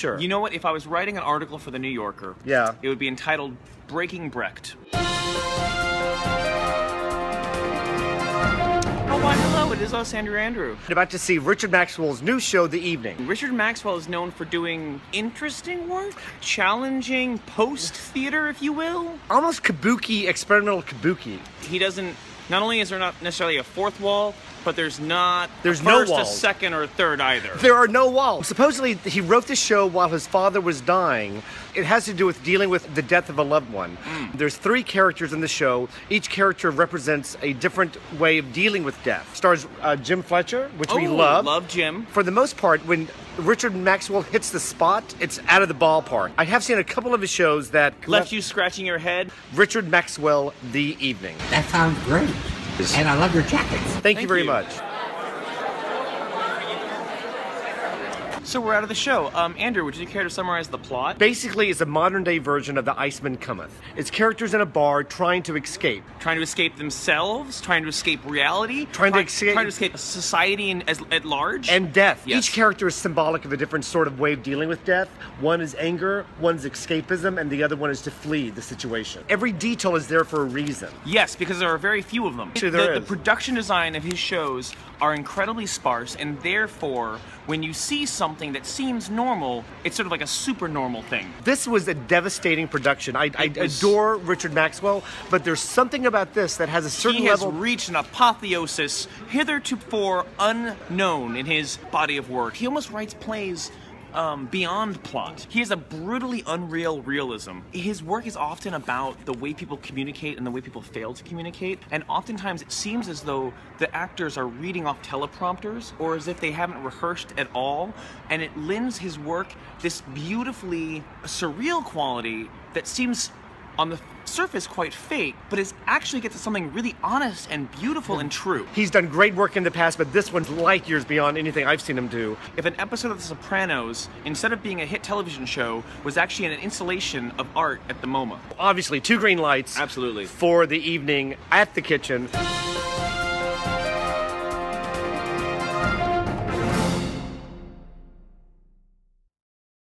sure. You know what? If I was writing an article for The New Yorker, yeah, it would be entitled Breaking Brecht. Oh, why, hello, it is us, Andrew. I'm about to see Richard Maxwell's new show, The Evening. Richard Maxwell is known for doing interesting work, challenging post-theater, if you will. Almost kabuki, experimental kabuki. He doesn't, not only is there not necessarily a fourth wall, but there's no walls. A second, or a third either. There are no walls. Supposedly, he wrote this show while his father was dying. It has to do with dealing with the death of a loved one. There's 3 characters in the show. Each character represents a different way of dealing with death. Stars Jim Fletcher, which we love. Love Jim. For the most part, when Richard Maxwell hits the spot, it's out of the ballpark. I have seen a couple of his shows that left you scratching your head. Richard Maxwell, The Evening. That sounds great. And I love your jackets. Thank you very much. So we're out of the show. Andrew, would you care to summarize the plot? Basically, it's a modern-day version of The Iceman Cometh. It's characters in a bar trying to escape. Trying to escape themselves, trying to escape reality, trying to escape society at large. And death. Yes. Each character is symbolic of a different sort of way of dealing with death. One is anger, one's escapism, and the other one is to flee the situation. Every detail is there for a reason. Yes, because there are very few of them. Sure, the production design of his shows are incredibly sparse, and therefore, when you see something that seems normal, it's sort of like a super normal thing. This was a devastating production. I adore Richard Maxwell, but there's something about this that has a certain level. He has reached an apotheosis hitherto unknown in his body of work. He almost writes plays beyond plot. He has a brutally unreal realism. His work is often about the way people communicate and the way people fail to communicate, and oftentimes it seems as though the actors are reading off teleprompters or as if they haven't rehearsed at all, and it lends his work this beautifully surreal quality that seems on the surface quite fake, but it actually gets to something really honest and beautiful and true. He's done great work in the past, but this one's light years beyond anything I've seen him do. If an episode of The Sopranos, instead of being a hit television show, was actually an installation of art at the MoMA. Obviously, 2 green lights. Absolutely. For The Evening at the Kitchen.